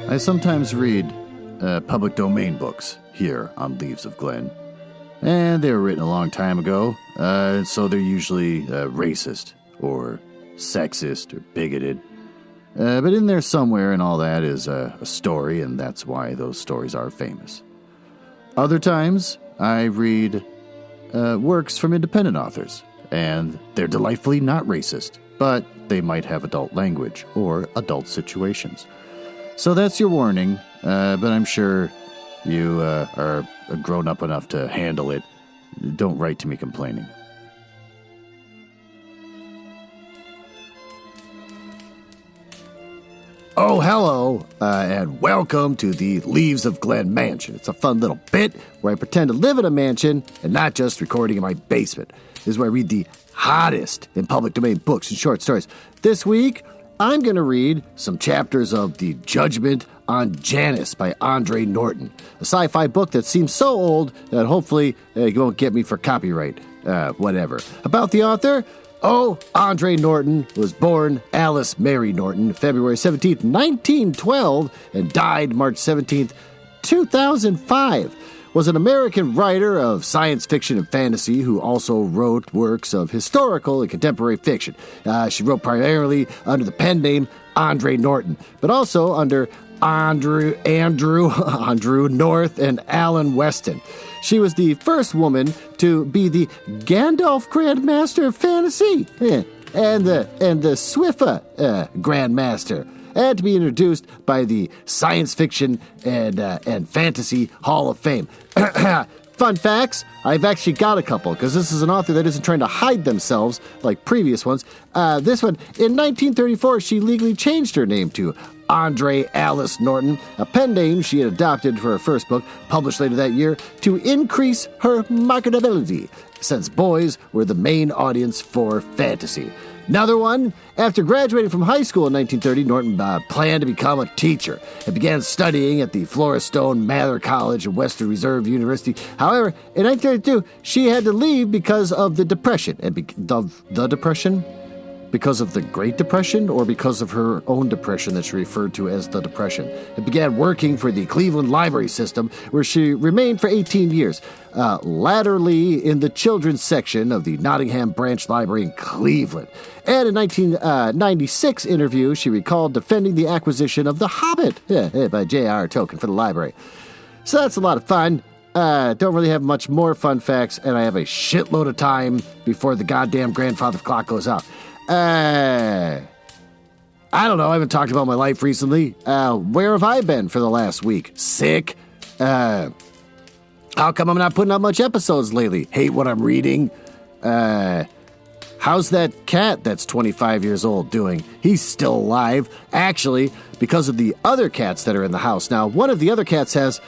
I sometimes read public domain books here on Leaves of Glen. And they were written a long time ago, so they're usually racist or sexist or bigoted. But in there somewhere and all that is a story, and that's why those stories are famous. Other times, I read works from independent authors, and they're delightfully not racist, but they might have adult language or adult situations. So that's your warning, but I'm sure you are grown up enough to handle it. Don't write to me complaining. Oh, hello, and welcome to the Leaves of Glen Mansion. It's a fun little bit where I pretend to live in a mansion and not just recording in my basement. This is where I read the hottest in public domain books and short stories. This week, I'm going to read some chapters of the Judgement on Janus by Andre Norton, a sci-fi book that seems so old that hopefully you won't get me for copyright, whatever. About the author? Oh, Andre Norton was born Alice Mary Norton, February 17th, 1912, and died March 17th, 2005. Was an American writer of science fiction and fantasy who also wrote works of historical and contemporary fiction. She wrote primarily under the pen name Andre Norton, but also under Andrew North and Alan Weston. She was the first woman to be the Gandalf Grandmaster of Fantasy and the Swiffa Grandmaster, and to be introduced by the Science Fiction and Fantasy Hall of Fame. Fun facts, I've actually got a couple, because this is an author that isn't trying to hide themselves like previous ones. This one, in 1934, she legally changed her name to Andre Alice Norton, a pen name she had adopted for her first book, published later that year, to increase her marketability, since boys were the main audience for fantasy. Another one, after graduating from high school in 1930, Norton planned to become a teacher and began studying at the Floristone Mather College of Western Reserve University. However, in 1932, she had to leave because of the Depression. And the Depression? Because of the Great Depression, or because of her own depression that she referred to as the Depression, and began working for the Cleveland Library System, where she remained for 18 years, latterly in the children's section of the Nottingham Branch Library in Cleveland. And in 1996 interview, she recalled defending the acquisition of The Hobbit by J.R. Tolkien for the library. So that's a lot of fun. Don't really have much more fun facts, and I have a shitload of time before the goddamn grandfather clock goes out. I don't know. I haven't talked about my life recently. Where have I been for the last week? Sick. How come I'm not putting out much episodes lately? Hate what I'm reading. How's that cat that's 25 years old doing? He's still alive. Actually, because of the other cats that are in the house. Now, one of the other cats has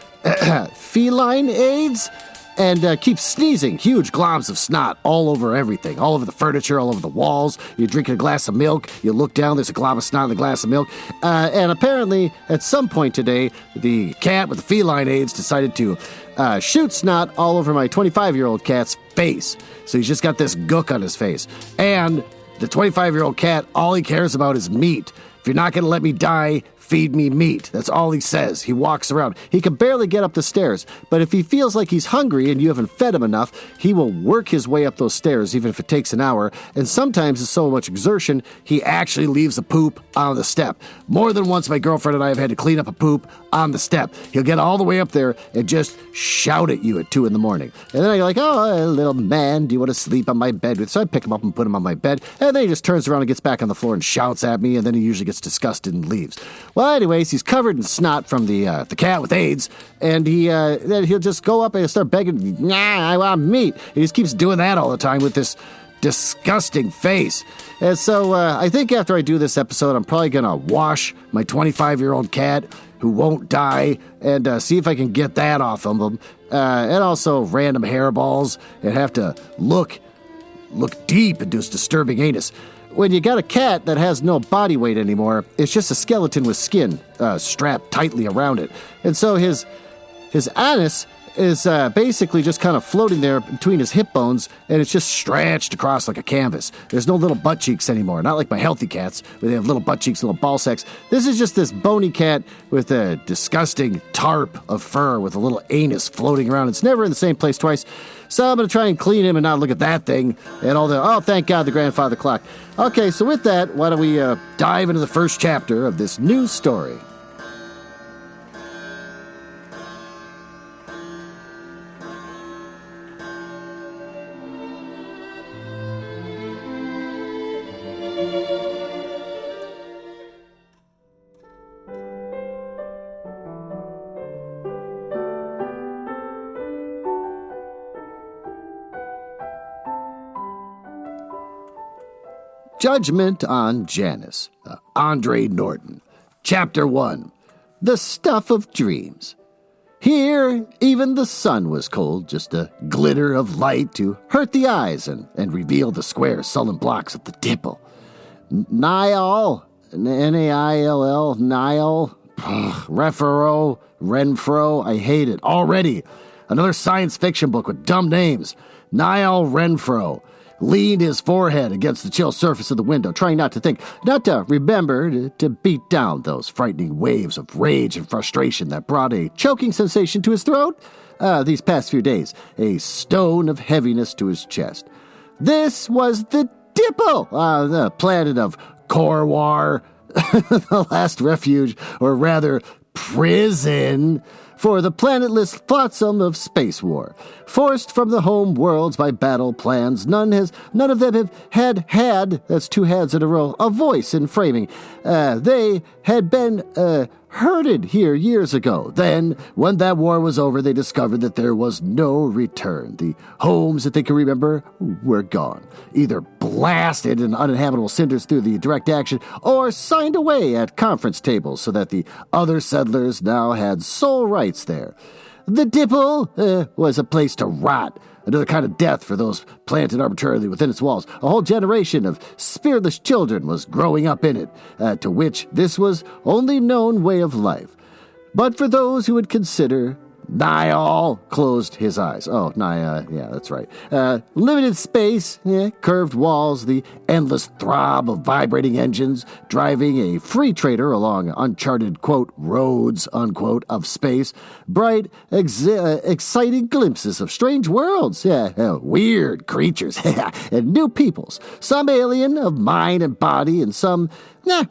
feline AIDS and keeps sneezing huge globs of snot all over everything, all over the furniture, all over the walls. You're drinking a glass of milk, you look down, there's a glob of snot in the glass of milk. And apparently, at some point today, the cat with the feline AIDS decided to shoot snot all over my 25-year-old cat's face. So he's just got this gook on his face. And the 25-year-old cat, all he cares about is meat. If you're not going to let me die, feed me meat. That's all he says. He walks around. He can barely get up the stairs, but if he feels like he's hungry and you haven't fed him enough, he will work his way up those stairs, even if it takes an hour, and sometimes it's so much exertion, he actually leaves a poop on the step. More than once, my girlfriend and I have had to clean up a poop on the step. He'll get all the way up there and just shout at you at 2 a.m. And then I'm like, oh, little man, do you want to sleep on my bed with? So I pick him up and put him on my bed, and then he just turns around and gets back on the floor and shouts at me, and then he usually gets disgusted and leaves. Well, anyways, he's covered in snot from the cat with AIDS, and then he'll just go up and start begging, nah, I want meat. He just keeps doing that all the time with this disgusting face. And so I think after I do this episode, I'm probably going to wash my 25-year-old cat who won't die and see if I can get that off of him. And also random hairballs and have to look deep into his disturbing anus. When you got a cat that has no body weight anymore, it's just a skeleton with skin strapped tightly around it. And so his anus is basically just kind of floating there between his hip bones, and it's just stretched across like a canvas. There's no little butt cheeks anymore, not like my healthy cats, where they have little butt cheeks, little ball sacks. This is just this bony cat with a disgusting tarp of fur with a little anus floating around. It's never in the same place twice. So I'm going to try and clean him and not look at that thing and all the, oh, thank God, the grandfather clock. Okay, so with that, why don't we dive into the first chapter of this new story. Judgment on Janus, Andre Norton. Chapter 1, The Stuff of Dreams. Here, even the sun was cold, just a glitter of light to hurt the eyes and reveal the square, sullen blocks of the Dipple. Niall, N-A-I-L-L, Niall, Renfro, I hate it already. Another science fiction book with dumb names. Niall Renfro leaned his forehead against the chill surface of the window, trying not to remember to beat down those frightening waves of rage and frustration that brought a choking sensation to his throat these past few days, a stone of heaviness to his chest. This was the Dipple, the planet of Corwar, the last refuge, or rather prison, for the planetless flotsam of space war. Forced from the home worlds by battle plans, none of them have had, that's two hads in a row, a voice in framing. They had been herded here years ago. Then, when that war was over, they discovered that there was no return. The homes that they could remember were gone, either blasted in uninhabitable cinders through the direct action, or signed away at conference tables so that the other settlers now had sole rights there. The Dipple was a place to rot, another kind of death for those planted arbitrarily within its walls. A whole generation of spiritless children was growing up in it, to which this was only known way of life. But for those who would consider, Niall closed his eyes. Oh, yeah, that's right. Limited space, curved walls, the endless throb of vibrating engines, driving a free trader along uncharted, quote, roads, unquote, of space, bright, exciting glimpses of strange worlds, weird creatures, and new peoples, some alien of mind and body, and some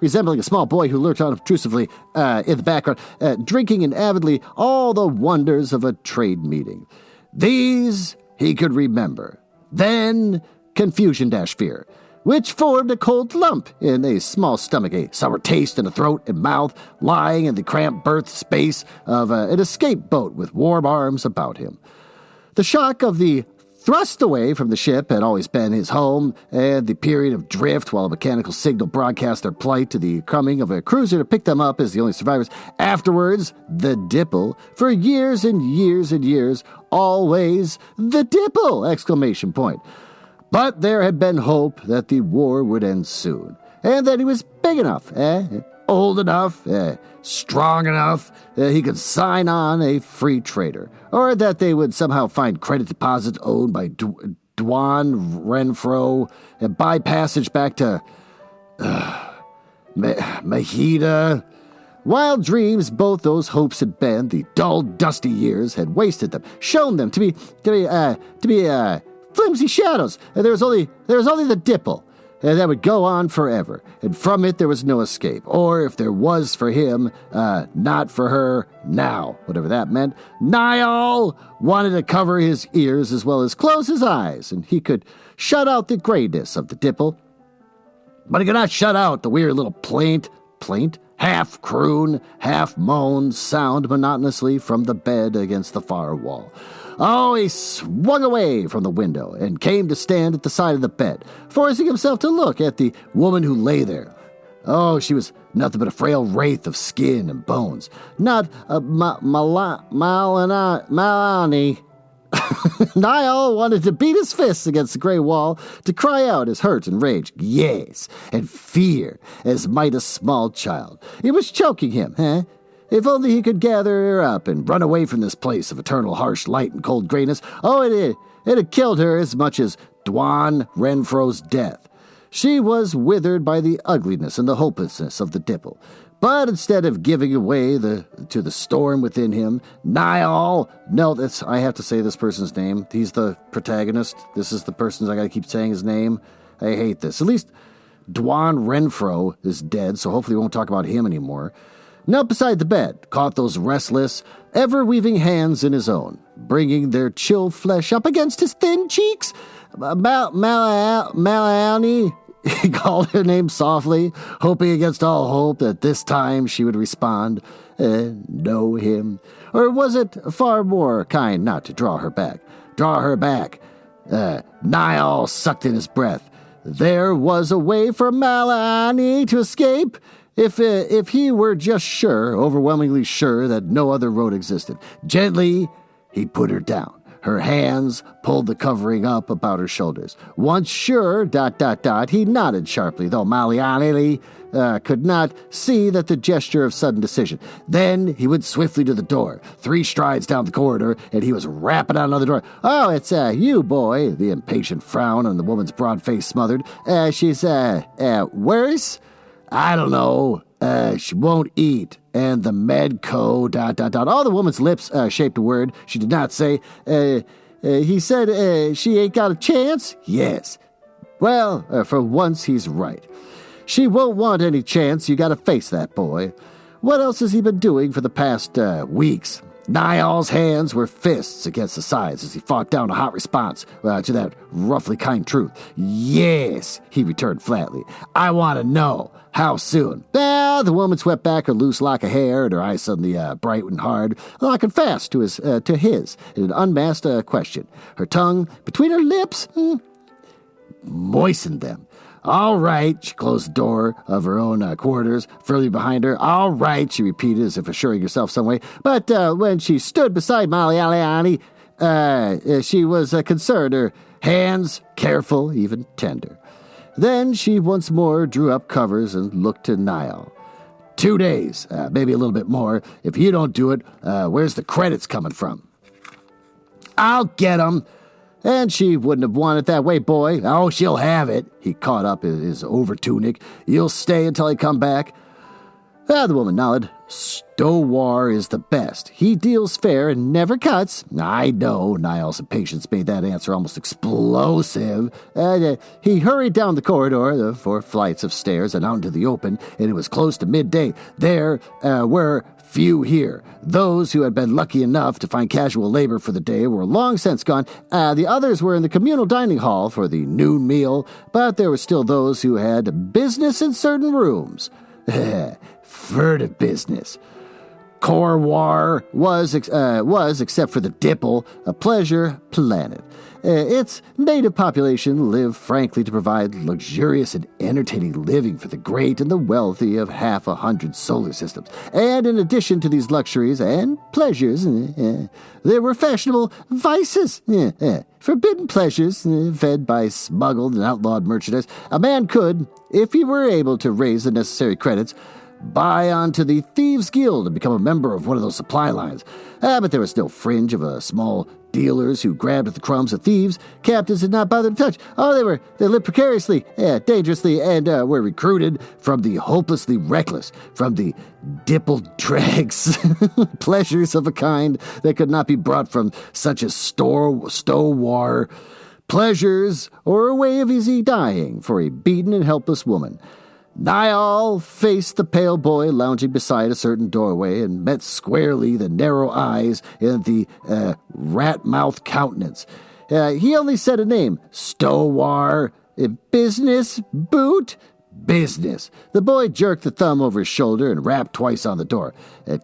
resembling a small boy who lurked unobtrusively in the background, drinking and avidly all the wonders of a trade meeting. These he could remember. Then confusion-fear, which formed a cold lump in a small stomach, a sour taste in the throat and mouth, lying in the cramped berth space of an escape boat with warm arms about him. The shock of the thrust away from the ship had always been his home, and the period of drift while a mechanical signal broadcast their plight to the coming of a cruiser to pick them up as the only survivors. Afterwards, the Dipple. For years and years and years, always the Dipple! Exclamation point. But there had been hope that the war would end soon, and that he was big enough, old enough, strong enough, he could sign on a free trader, or that they would somehow find credit deposits owned by Dwan Renfro and buy passage back to Mahida. Wild dreams, both those hopes had been. The dull, dusty years had wasted them, shown them to be flimsy shadows. And there was only the Dipple. And that would go on forever, and from it there was no escape. Or if there was for him, not for her now, whatever that meant. Niall wanted to cover his ears as well as close his eyes, and he could shut out the grayness of the Dipple. But he could not shut out the weird little plaint, half croon, half moan sound monotonously from the bed against the far wall. Oh, he swung away from the window and came to stand at the side of the bed, forcing himself to look at the woman who lay there. Oh, she was nothing but a frail wraith of skin and bones. Not Malani. Niall wanted to beat his fists against the gray wall, to cry out his hurt and rage, yes, and fear, as might a small child. It was choking him, If only he could gather her up and run away from this place of eternal harsh light and cold grayness. Oh, it had killed her as much as Dwan Renfro's death. She was withered by the ugliness and the hopelessness of the Dipple. But instead of giving away to the storm within him, Niall I have to say this person's name. He's the protagonist. This is the person I gotta keep saying his name. I hate this. At least Dwan Renfro is dead, so hopefully we won't talk about him anymore. Knelt beside the bed, caught those restless, ever-weaving hands in his own, bringing their chill flesh up against his thin cheeks. Malani, he called her name softly, hoping against all hope that this time she would respond, know him. Or was it far more kind not to draw her back? Niall sucked in his breath. There was a way for Malani to escape. If he were just sure, overwhelmingly sure, that no other road existed. Gently, he put her down. Her hands pulled the covering up about her shoulders. Once sure, he nodded sharply, though Maliani could not see that the gesture of sudden decision. Then he went swiftly to the door. 3 strides down the corridor, and he was rapping on another door. Oh, it's you, boy, the impatient frown on the woman's broad face smothered. She's, where's? I don't know. She won't eat. And the Medco, ... All the woman's lips shaped a word she did not say. He said she ain't got a chance? Yes. Well, for once he's right. She won't want any chance. You gotta face that, boy. What else has he been doing for the past weeks? Niall's hands were fists against the sides as he fought down a hot response to that roughly kind truth. Yes, he returned flatly. I want to know. How soon? The woman swept back her loose lock of hair, and her eyes suddenly bright and hard, locking fast to his in an unmasked question. Her tongue between her lips moistened them. All right, she closed the door of her own quarters, firmly behind her. All right, she repeated as if assuring herself some way. But when she stood beside Maliani, she was concerned, her hands careful, even tender. Then she once more drew up covers and looked to Niall. 2 days, maybe a little bit more. If you don't do it, where's the credits coming from? I'll get 'em. And she wouldn't have wanted it that way, boy. Oh, she'll have it. He caught up his overtunic. You'll stay until I come back. The woman nodded. Stowar is the best. He deals fair and never cuts. I know. Niall's impatience made that answer almost explosive. He hurried down the corridor, the 4 flights of stairs, and out into the open, and it was close to midday. There were few here. Those who had been lucky enough to find casual labor for the day were long since gone. The others were in the communal dining hall for the noon meal, but there were still those who had business in certain rooms. Furtive business. Corwar was, except for the Dipple, a pleasure planet. Its native population lived frankly to provide luxurious and entertaining living for the great and the wealthy of 100 solar systems. And in addition to these luxuries and pleasures, there were fashionable vices, forbidden pleasures, fed by smuggled and outlawed merchandise. A man could, if he were able to raise the necessary credits, buy onto the Thieves' Guild and become a member of one of those supply lines. But there was no fringe of small dealers who grabbed at the crumbs of thieves. Captains did not bother to touch. Oh, they lived precariously, dangerously, and were recruited from the hopelessly reckless, from the dippled dregs, pleasures of a kind that could not be brought from such as Stowar, pleasures or a way of easy dying for a beaten and helpless woman. Niall faced the pale boy lounging beside a certain doorway and met squarely the narrow eyes and the rat-mouthed countenance. He only said a name, Stowar. Business, Boot? Business. The boy jerked the thumb over his shoulder and rapped twice on the door.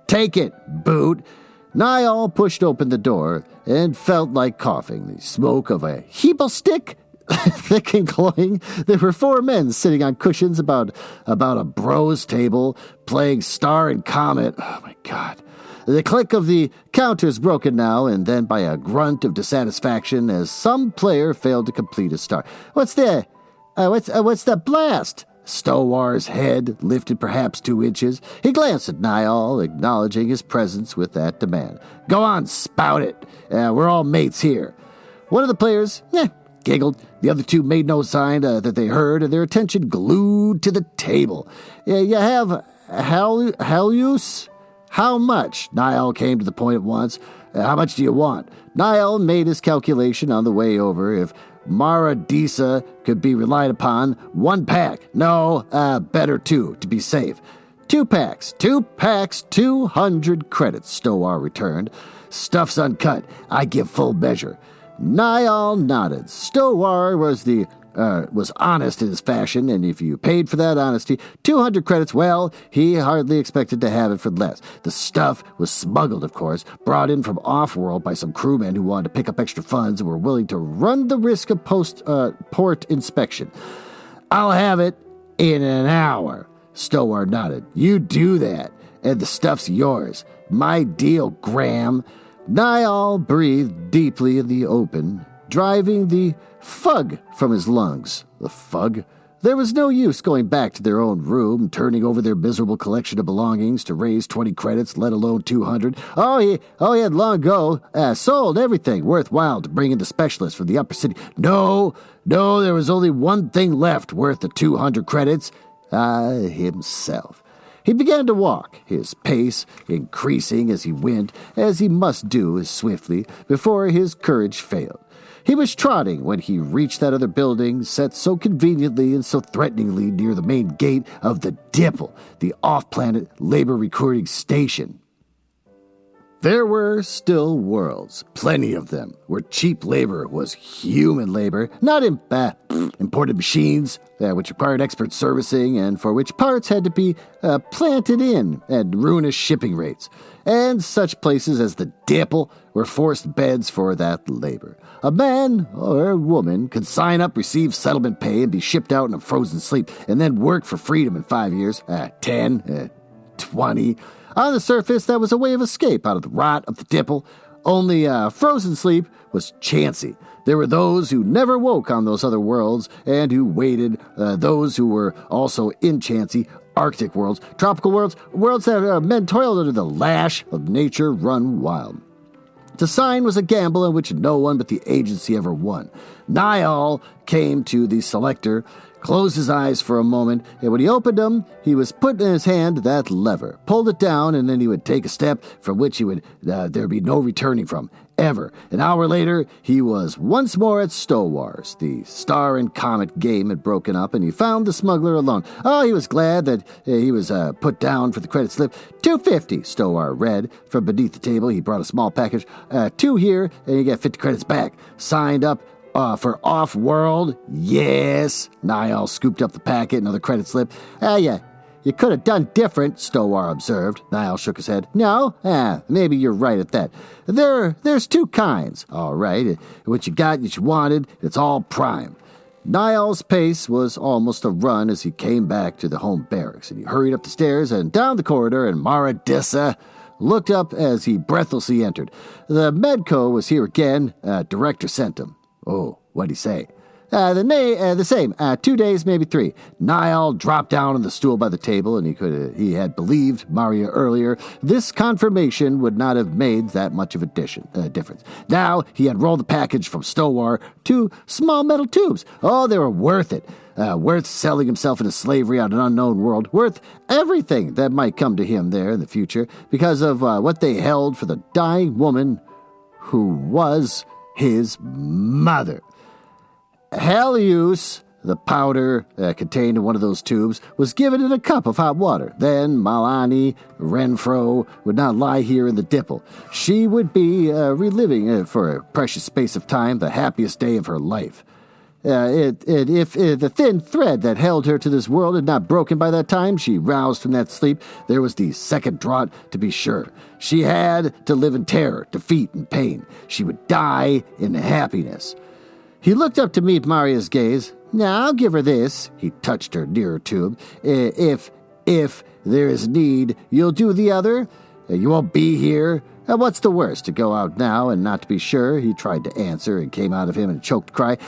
Take it, Boot. Niall pushed open the door and felt like coughing. The smoke of a heeple stick, thick and cloying. There were 4 men sitting on cushions about a bros table, playing Star and Comet. Oh, my God. The click of the counters broken now and then by a grunt of dissatisfaction as some player failed to complete a star. What's the blast? Stowar's head lifted perhaps 2 inches. He glanced at Niall, acknowledging his presence with that demand. Go on, spout it. We're all mates here. One of the players, giggled. The other 2 made no sign that they heard, and their attention glued to the table. You have Helios? How much? Niall came to the point at once. How much do you want? Niall made his calculation on the way over. If Maradisa could be relied upon, 1 pack. No, better 2, to be safe. 2 packs. 2 packs, 200 credits, Stowar returned. Stuff's uncut. I give full measure. Niall nodded. Stowar was honest in his fashion, and if you paid for that honesty, 200 credits, well, he hardly expected to have it for less. The stuff was smuggled, of course, brought in from off-world by some crewmen who wanted to pick up extra funds and were willing to run the risk of port inspection. I'll have it in an hour. Stowar nodded. You do that, and the stuff's yours. My deal, Graham. Niall breathed deeply in the open, driving the fug from his lungs. The fug? There was no use going back to their own room, turning over their miserable collection of belongings to raise 20 credits, let alone 200. He had long ago sold everything worthwhile to bring in the specialists from the upper city. No, there was only one thing left worth the 200 credits. Himself. He began to walk, his pace increasing as he went, as he must do as swiftly, before his courage failed. He was trotting when he reached that other building, set so conveniently and so threateningly near the main gate of the Dipple, the off-planet labor recruiting station. There were still worlds, plenty of them, where cheap labor was human labor, not imported machines, which required expert servicing and for which parts had to be planted in at ruinous shipping rates. And such places as the Dipple were forced beds for that labor. A man or a woman could sign up, receive settlement pay, and be shipped out in a frozen sleep, and then work for freedom in 5 years, 10, 20. On the surface, that was a way of escape out of the rot of the Dipple. Only frozen sleep was chancy. There were those who never woke on those other worlds and who waited, those who were also in chancy Arctic worlds, tropical worlds, worlds that men toiled under the lash of nature run wild. To sign was a gamble in which no one but the agency ever won. Niall came to the selector, closed his eyes for a moment, and when he opened them, he was put in his hand that lever, pulled it down, and then he would take a step from which there'd be no returning from, ever. An hour later, he was once more at Stowar's. The Star and Comet game had broken up, and he found the smuggler alone. He was glad that he was put down for the credit slip. $250, Stowar read. From beneath the table, he brought a small package. 2 here, and you get 50 credits back. Signed up for off-world? Yes. Niall scooped up the packet, another credit slip. You could have done different, Stowar observed. Niall shook his head. No? Maybe you're right at that. There's 2 kinds. All right. What you got, what you wanted, it's all prime. Niall's pace was almost a run as he came back to the home barracks, and he hurried up the stairs and down the corridor, and Maradisa looked up as he breathlessly entered. The Medco was here again. Director sent him. Oh, what'd he say? The same. 2 days, maybe 3. Niall dropped down on the stool by the table, and he had believed Maria earlier. This confirmation would not have made that much of a difference. Now he had rolled the package from Stowar 2 small metal tubes. They were worth it. Worth selling himself into slavery on an unknown world. Worth everything that might come to him there in the future because of what they held for the dying woman who was his mother. Helios, the powder contained in one of those tubes, was given in a cup of hot water. Then Malani Renfro would not lie here in the Dipple. She would be reliving for a precious space of time the happiest day of her life. If the thin thread that held her to this world had not broken by that time she roused from that sleep, there was the second draught to be sure. She had to live in terror, defeat, and pain. She would die in happiness. He looked up to meet Maria's gaze. Now, I'll give her this. He touched her nearer tube. If there is need, you'll do the other. You won't be here. What's the worst, to go out now and not to be sure? He tried to answer and came out of him in a choked cry.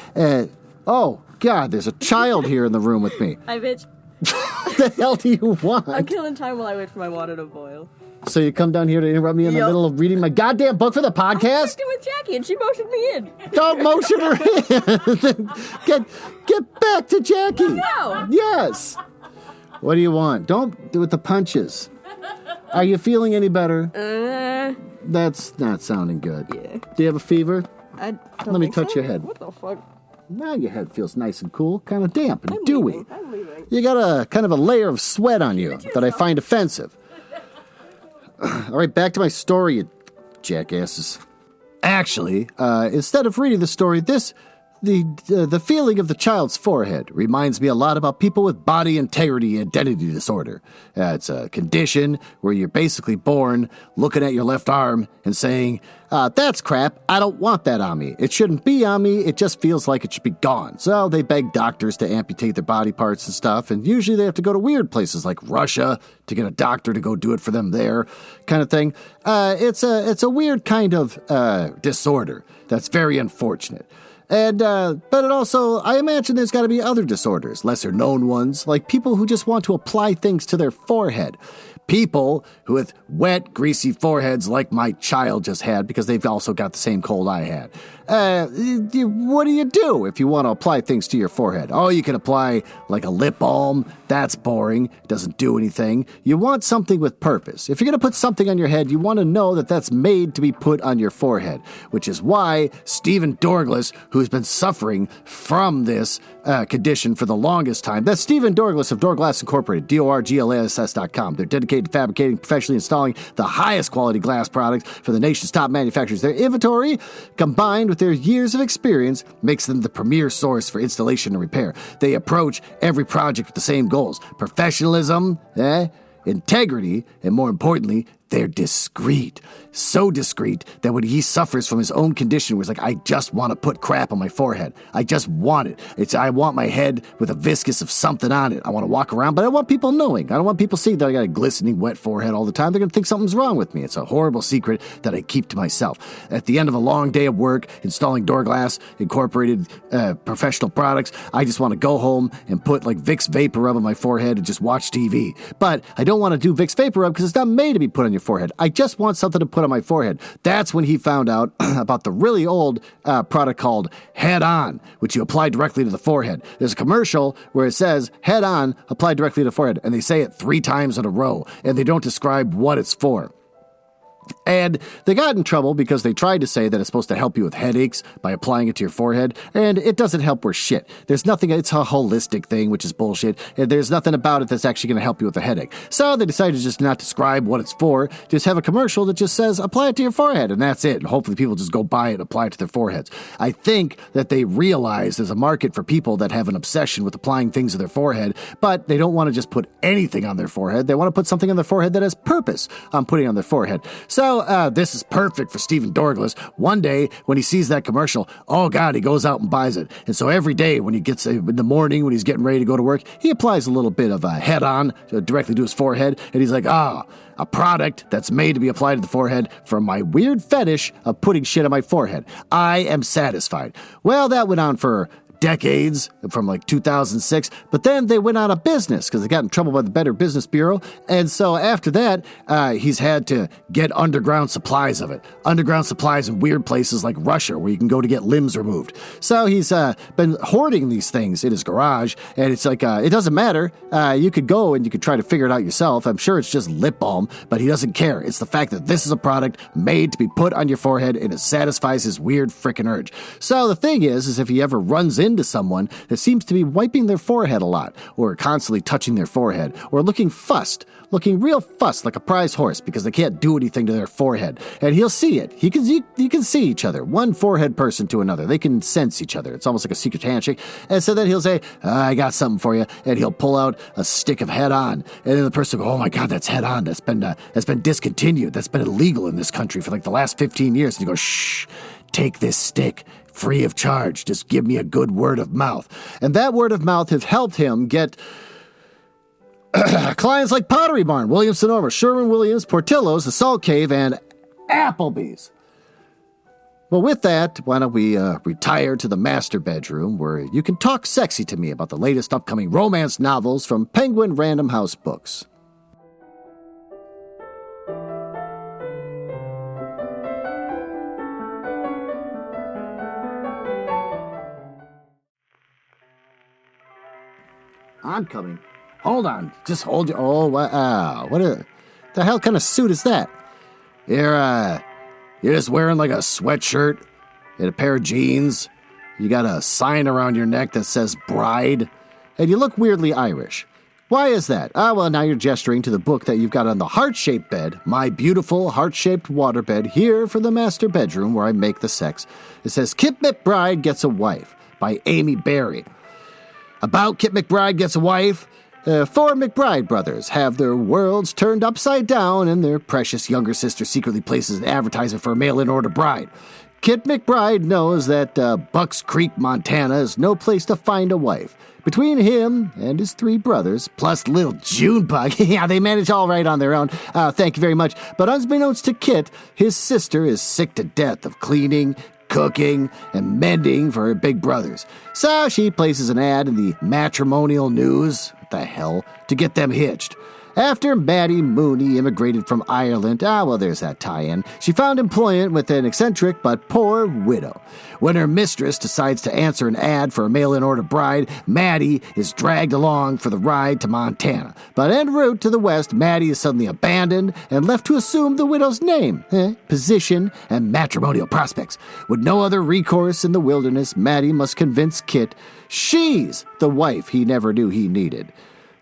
Oh, God, there's a child here in the room with me. Hi, bitch. What the hell do you want? I'm killing time while I wait for my water to boil. So you come down here to interrupt me in the middle of reading my goddamn book for the podcast? I'm with Jackie, and she motioned me in. Don't motion her in. Get back to Jackie. No. Yes. What do you want? Don't do it with the punches. Are you feeling any better? That's not sounding good. Yeah. Do you have a fever? Let me touch your head. What the fuck? Now your head feels nice and cool, kind of damp and I'm dewy. leaving. You got a kind of a layer of sweat on you that I find offensive. All right, back to my story, you jackasses. Actually, instead of reading the story, the feeling of the child's forehead reminds me a lot about people with body integrity identity disorder. It's a condition where you're basically born looking at your left arm and saying, that's crap, I don't want that on me. It shouldn't be on me, it just feels like it should be gone. So they beg doctors to amputate their body parts and stuff, and usually they have to go to weird places like Russia to get a doctor to go do it for them there, kind of thing. It's a weird kind of disorder that's very unfortunate. And, but it also, I imagine there's got to be other disorders, lesser known ones, like people who just want to apply things to their forehead. People who with wet, greasy foreheads like my child just had because they've also got the same cold I had. What do you do if you want to apply things to your forehead? Oh, you can apply like a lip balm. That's boring. It doesn't do anything. You want something with purpose. If you're going to put something on your head, you want to know that that's made to be put on your forehead, which is why Stephen Dorglass, who's been suffering from this condition for the longest time, that's Stephen Dorglass of Dorglass Incorporated, DORGLASS.com. They're dedicated to fabricating, professionally installing the highest quality glass products for the nation's top manufacturers. Their inventory, combined with their years of experience, makes them the premier source for installation and repair. They approach every project with the same goals: professionalism, integrity, and more importantly, they're discreet. So discreet that when he suffers from his own condition, where he's like, I just want to put crap on my forehead. I just want it. I want my head with a viscous of something on it. I want to walk around, but I want people knowing. I don't want people seeing that I got a glistening, wet forehead all the time. They're going to think something's wrong with me. It's a horrible secret that I keep to myself. At the end of a long day of work, installing Dorglass Incorporated professional products, I just want to go home and put like Vicks Vapor Rub on my forehead and just watch TV. But I don't want to do Vicks Vapor Rub because it's not made to be put on your forehead. I just want something to put on my forehead. That's when he found out about the really old product called Head On, which you apply directly to the forehead. There's a commercial where it says Head On, apply directly to the forehead, and they say it 3 times in a row, and they don't describe what it's for. And they got in trouble because they tried to say that it's supposed to help you with headaches by applying it to your forehead, and it doesn't help worth shit. There's nothing, it's a holistic thing, which is bullshit, and there's nothing about it that's actually going to help you with a headache. So they decided to just not describe what it's for, just have a commercial that just says, apply it to your forehead, and that's it. And hopefully people just go buy it and apply it to their foreheads. I think that they realize there's a market for people that have an obsession with applying things to their forehead, but they don't want to just put anything on their forehead. They want to put something on their forehead that has purpose on putting on their forehead. So this is perfect for Stephen Dorglass. One day, when he sees that commercial, oh God, he goes out and buys it. And so every day when he gets in the morning, when he's getting ready to go to work, he applies a little bit of Head On directly to his forehead. And he's like, a product that's made to be applied to the forehead for my weird fetish of putting shit on my forehead. I am satisfied. Well, that went on for decades, from like 2006, but then they went out of business because they got in trouble by the Better Business Bureau, and so after that, he's had to get underground supplies of it. Underground supplies in weird places like Russia, where you can go to get limbs removed. So he's been hoarding these things in his garage, and it's like, it doesn't matter. You could go and you could try to figure it out yourself. I'm sure it's just lip balm, but he doesn't care. It's the fact that this is a product made to be put on your forehead, and it satisfies his weird frickin' urge. So the thing is if he ever runs into someone that seems to be wiping their forehead a lot, or constantly touching their forehead, or looking real fussed like a prize horse because they can't do anything to their forehead, and he'll see it. You can see each other, one forehead person to another. They can sense each other. It's almost like a secret handshake. And so then he'll say, I got something for you, and he'll pull out a stick of Head On, and then the person will go, oh my God, that's Head On. That's been discontinued. That's been illegal in this country for like the last 15 years. And you go, shh, take this stick. Free of charge. Just give me a good word of mouth. And that word of mouth has helped him get clients like Pottery Barn, Williams-Sonoma, Sherwin-Williams, Portillo's, The Salt Cave, and Applebee's. Well, with that, why don't we retire to the master bedroom where you can talk sexy to me about the latest upcoming romance novels from Penguin Random House Books. I'm coming. Hold on. Just hold your... Oh, wow. The hell kind of suit is that? You're just wearing like a sweatshirt and a pair of jeans. You got a sign around your neck that says bride. And you look weirdly Irish. Why is that? Well, now you're gesturing to the book that you've got on the heart-shaped bed, my beautiful heart-shaped waterbed here for the master bedroom where I make the sex. It says Kit McBride Gets a Wife by Amy Berry. About Kit McBride Gets a Wife, 4 McBride brothers have their worlds turned upside down and their precious younger sister secretly places an advertisement for a mail-in order bride. Kit McBride knows that Bucks Creek, Montana is no place to find a wife. Between him and his 3 brothers, plus little Junebug, yeah, they manage all right on their own, thank you very much. But unbeknownst to Kit, his sister is sick to death of cleaning, cooking, and mending for her big brothers. So she places an ad in the matrimonial news, what the hell, to get them hitched. After Maddie Mooney immigrated from Ireland, there's that tie-in, she found employment with an eccentric but poor widow. When her mistress decides to answer an ad for a mail-in order bride, Maddie is dragged along for the ride to Montana. But en route to the west, Maddie is suddenly abandoned and left to assume the widow's name, position, and matrimonial prospects. With no other recourse in the wilderness, Maddie must convince Kit she's the wife he never knew he needed.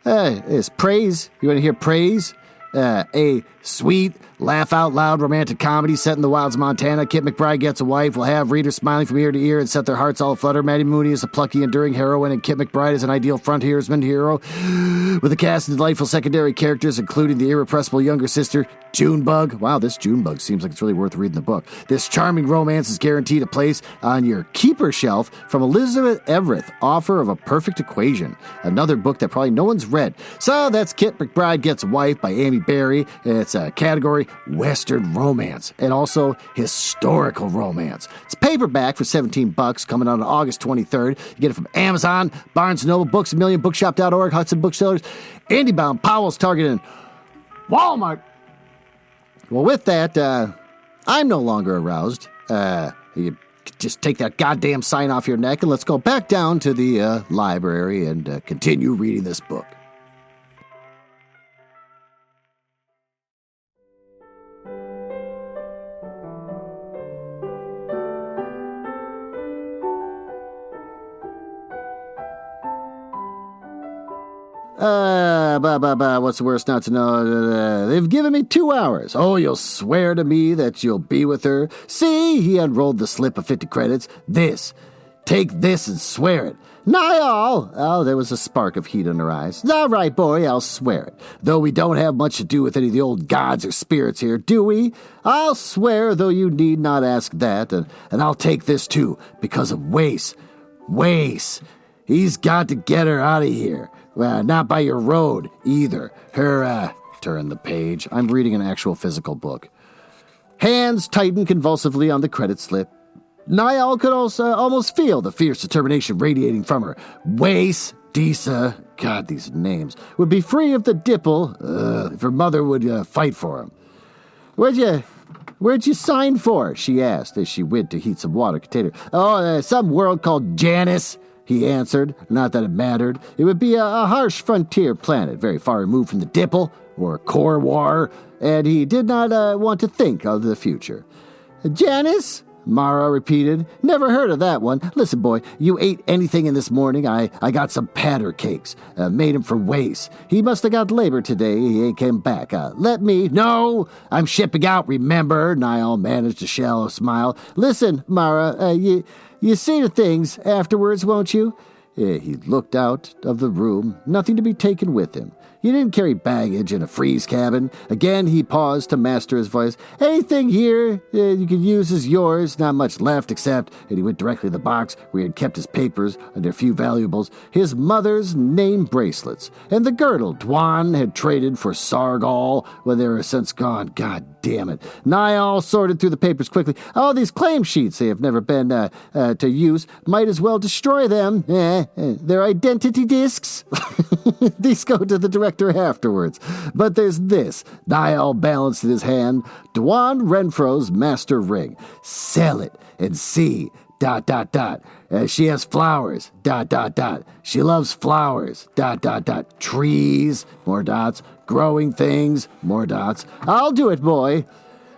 Is praise. You want to hear praise? A sweet, laugh-out-loud romantic comedy set in the wilds of Montana. Kit McBride Gets a Wife will have readers smiling from ear to ear and set their hearts all aflutter. Maddie Mooney is a plucky, enduring heroine, and Kit McBride is an ideal frontiersman hero with a cast of delightful secondary characters, including the irrepressible younger sister, Junebug. Wow, this Junebug seems like it's really worth reading the book. This charming romance is guaranteed a place on your keeper shelf from Elizabeth Everett, author of A Perfect Equation, another book that probably no one's read. So that's Kit McBride Gets a Wife by Amy Berry, and it's a category Western romance and also historical romance. It's paperback for $17, coming out on August 23rd. You get it from Amazon, Barnes & Noble Books, AmillionBookshop.org, Hudson Booksellers, IndieBound, Powell's, Target, and Walmart. Well, with that, I'm no longer aroused. You just take that goddamn sign off your neck and let's go back down to the library and continue reading this book. What's the worst not to know? They've given me 2 hours. Oh, you'll swear to me that you'll be with her. See, he unrolled the slip of 50 credits. Take this and swear it. Niall! Oh, there was a spark of heat in her eyes. All right, boy, I'll swear it. Though we don't have much to do with any of the old gods or spirits here, do we? I'll swear, though you need not ask that, and I'll take this too, because of Wace. Wace! He's got to get her out of here. Well, not by your road, either. Turn the page. I'm reading an actual physical book. Hands tightened convulsively on the credit slip. Niall could also almost feel the fierce determination radiating from her. Wace, Disa, God, these names, would be free of the dipple if her mother would fight for him. Where'd you sign for? She asked as she went to heat some water container. Some world called Janus, he answered. Not that it mattered. It would be a harsh frontier planet, very far removed from the dipple or core war, and he did not want to think of the future. Janus? Mara repeated. Never heard of that one. Listen, boy, you ate anything in this morning? I got some patter cakes. Made 'em for Wace. He must have got labor today. He ain't came back. No, I'm shipping out, remember? Niall managed a shallow smile. Listen, Mara, you see the things afterwards, won't you? He looked out of the room, nothing to be taken with him. He didn't carry baggage in a freeze cabin. Again, he paused to master his voice. Anything here you could use is yours. Not much left except, and he went directly to the box where he had kept his papers and a few valuables, his mother's name bracelets, and the girdle Dwan had traded for Sargal when they were since gone. God damn it. Niall sorted through the papers quickly. All these claim sheets, they have never been to use. Might as well destroy them. They're identity discs. These go to the director afterwards. But there's this. Niall balanced in his hand Dwan Renfro's master ring. Sell it and see. ... She has flowers. ... She loves flowers. ... Trees. More dots. Growing things. More dots. I'll do it, boy.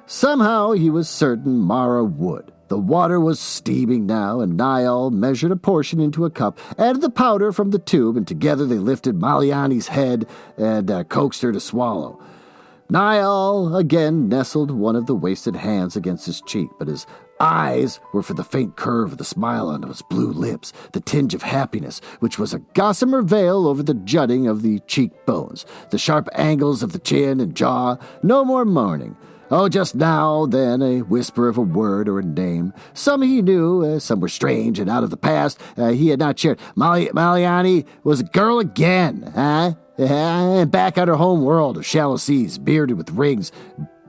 Somehow he was certain Mara would. The water was steaming now, and Niall measured a portion into a cup, added the powder from the tube, and together they lifted Maliani's head and coaxed her to swallow. Niall again nestled one of the wasted hands against his cheek, but his eyes were for the faint curve of the smile on his blue lips, the tinge of happiness, which was a gossamer veil over the jutting of the cheekbones, the sharp angles of the chin and jaw. No more mourning. Oh, just now, then, a whisper of a word or a name. Some he knew, some were strange and out of the past. He had not shared. Maliani was a girl again, and back on her home world of shallow seas, bearded with rings.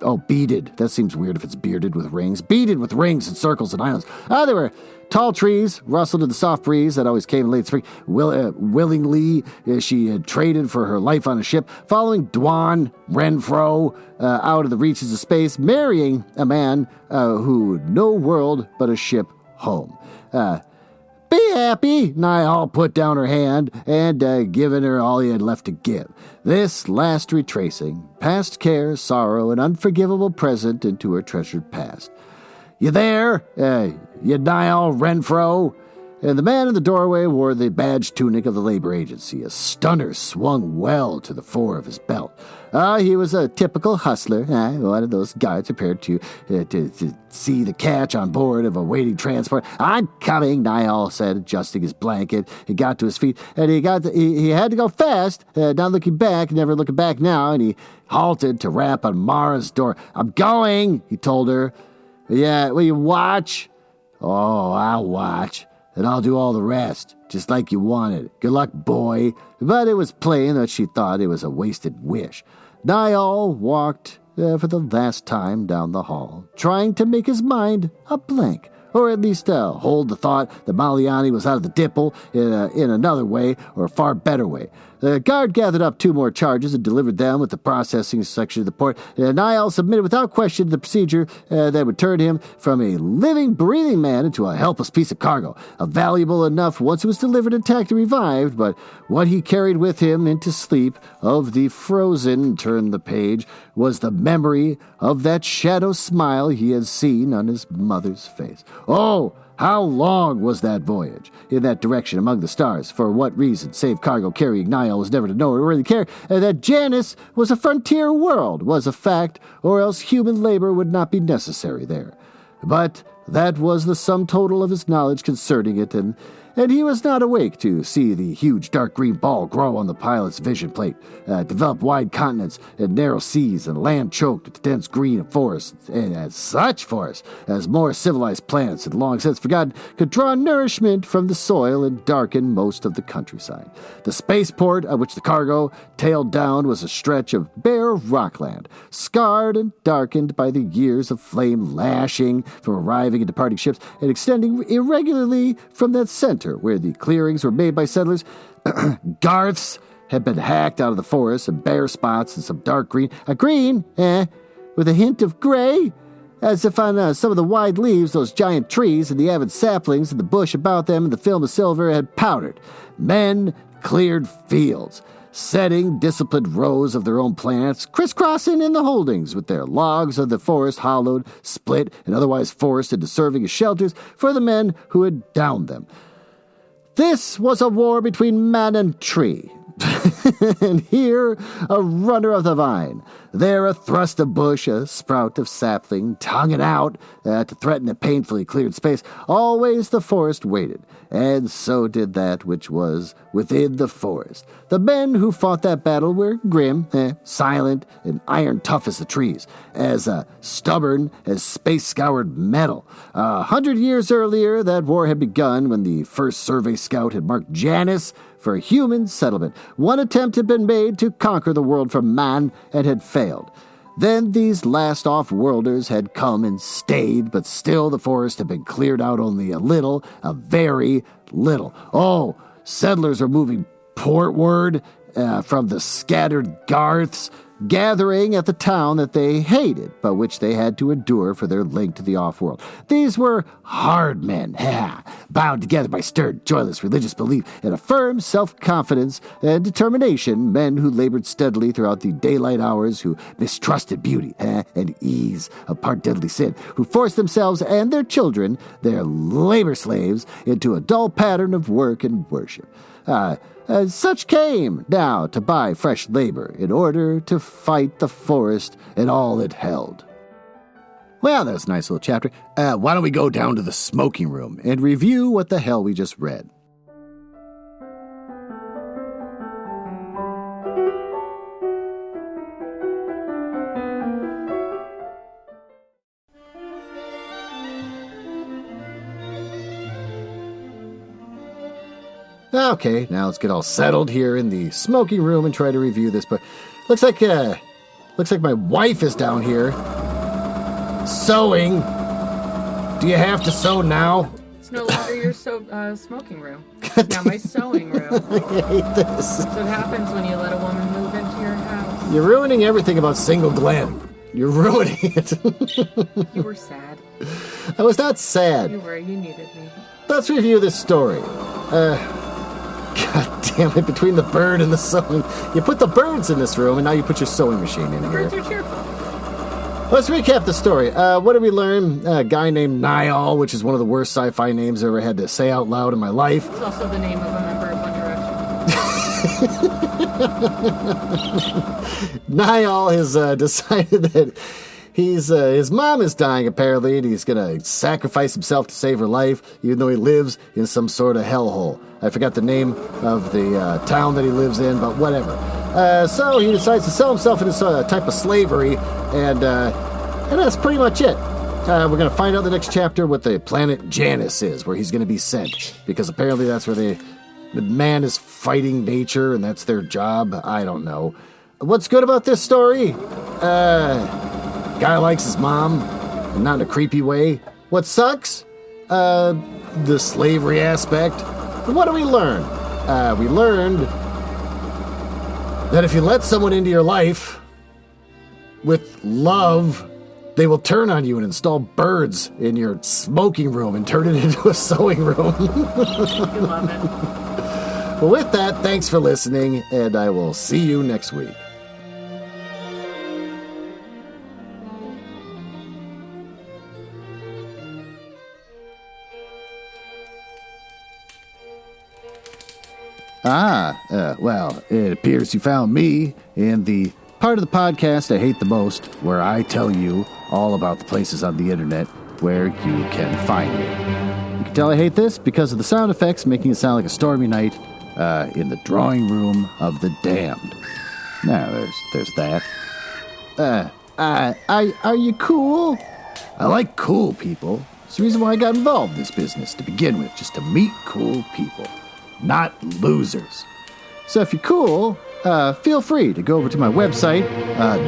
Oh, beaded. That seems weird if it's bearded with rings. Beaded with rings and circles and islands. There were tall trees rustled in the soft breeze that always came in late spring. Willingly, she had traded for her life on a ship, following Dwan Renfro out of the reaches of space, marrying a man who no world but a ship home. Be happy. Niall put down her hand and given her all he had left to give. This last retracing, past care, sorrow, and unforgivable present into her treasured past. You there? You Niall Renfro? And the man in the doorway wore the badge tunic of the labor agency. A stunner swung well to the fore of his belt. He was a typical hustler, one of those guards prepared to see the catch on board of a waiting transport. I'm coming, Niall said, adjusting his blanket. He got to his feet, and he had to go fast, not looking back, never looking back now, and he halted to rap on Mara's door. I'm going, he told her. Yeah, will you watch? Oh, I'll watch. And I'll do all the rest, just like you wanted. Good luck, boy. But it was plain that she thought it was a wasted wish. Niall walked for the last time down the hall, trying to make his mind a blank, or at least hold the thought that Maliani was out of the dipple in another way, or a far better way. The guard gathered up 2 more charges and delivered them with the processing section of the port. Niall submitted without question the procedure that would turn him from a living, breathing man into a helpless piece of cargo, valuable enough once it was delivered intact and revived, but what he carried with him into sleep of the frozen, turned the page, was the memory of that shadow smile he had seen on his mother's face. Oh, how long was that voyage in that direction among the stars? For what reason, save cargo carrying Niall was never to know or really care, and that Janus was a frontier world was a fact, or else human labor would not be necessary there. But that was the sum total of his knowledge concerning it, and he was not awake to see the huge dark green ball grow on the pilot's vision plate, develop wide continents and narrow seas and land choked with dense green of forests, and as such forests as more civilized planets had long since forgotten could draw nourishment from the soil and darken most of the countryside. The spaceport at which the cargo tailed down was a stretch of bare rockland, scarred and darkened by the years of flame lashing from arriving and departing ships and extending irregularly from that center where the clearings were made by settlers. Garths had been hacked out of the forest, and bare spots and some dark green. A green, with a hint of gray, as if on some of the wide leaves those giant trees and the avid saplings and the bush about them and the film of silver had powdered. Men cleared fields, setting disciplined rows of their own plants, crisscrossing in the holdings with their logs of the forest hollowed, split, and otherwise forced into serving as shelters for the men who had downed them. This was a war between man and tree, And here, a runner of the vine. There, a thrust of bush, a sprout of sapling, tonguing out to threaten a painfully cleared space. Always the forest waited, and so did that which was within the forest. The men who fought that battle were grim, silent, and iron tough as the trees, as stubborn as space-scoured metal. 100 years earlier, that war had begun when the first survey scout had marked Janus for human settlement. One attempt had been made to conquer the world from man and had failed. Then these last off-worlders had come and stayed, but still the forest had been cleared out only a little, a very little. Oh, settlers were moving portward from the scattered garths, gathering at the town that they hated, but which they had to endure for their link to the off-world. These were hard men, bound together by stern, joyless religious belief and a firm self-confidence and determination, men who labored steadily throughout the daylight hours, who mistrusted beauty and ease of part deadly sin, who forced themselves and their children, their labor slaves, into a dull pattern of work and worship. Such came now to buy fresh labor in order to fight the forest and all it held. Well, that's a nice little chapter. Why don't we go down to the smoking room and review what the hell we just read? Okay, now let's get all settled here in the smoking room and try to review this book. Looks like my wife is down here sewing. Do you have to sew now? It's no longer your smoking room. It's now my sewing room. I hate this. That's what happens when you let a woman move into your house. You're ruining everything about Single Glenn. You're ruining it. You were sad. I was not sad. You were. You needed me. Let's review this story. God damn it, between the bird and the sewing. You put the birds in this room, and now you put your sewing machine in here. Birds are cheerful. Let's recap the story. What did we learn? A guy named Niall, which is one of the worst sci-fi names I ever had to say out loud in my life. It's also the name of a member of One Direction. Niall has decided that his mom is dying, apparently, and he's going to sacrifice himself to save her life, even though he lives in some sort of hellhole. I forgot the name of the town that he lives in, but whatever. So he decides to sell himself into some type of slavery, and that's pretty much it. We're going to find out the next chapter what the planet Janus is, where he's going to be sent, because apparently that's where the man is fighting nature, and that's their job. I don't know. What's good about this story? Guy likes his mom, and not in a creepy way. What sucks? The slavery aspect. And what do we learn? We learned that if you let someone into your life with love, they will turn on you and install birds in your smoking room and turn it into a sewing room. You love it. Well, with that, thanks for listening, and I will see you next week. Well, it appears you found me in the part of the podcast I hate the most, where I tell you all about the places on the internet where you can find me. You can tell I hate this because of the sound effects making it sound like a stormy night in the drawing room of the damned. Now, there's that. Are you cool? I like cool people. It's the reason why I got involved in this business to begin with, just to meet cool people. Not losers. So if you're cool, feel free to go over to my website,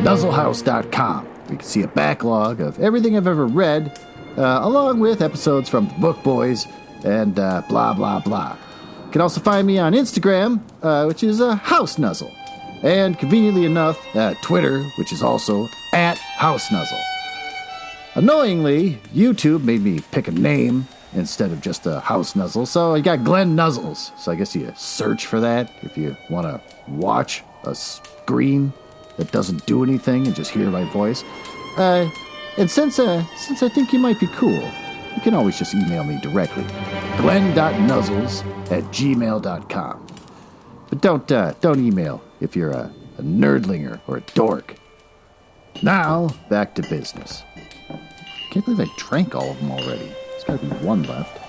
nuzzlehouse.com. You can see a backlog of everything I've ever read, along with episodes from the Book Boys and blah, blah, blah. You can also find me on Instagram, which is House Nuzzle. And conveniently enough, Twitter, which is also @HouseNuzzle. Annoyingly, YouTube made me pick a name instead of just a House Nuzzle, so I got Glenn Nuzzles. So I guess you search for that if you want to watch a screen that doesn't do anything and just hear my voice. And since I think you might be cool, you can always just email me directly, glenn.nuzzles@gmail.com. But don't email if you're a nerdlinger or a dork. Now, back to business. Can't believe I drank all of them already. There's gotta be one left.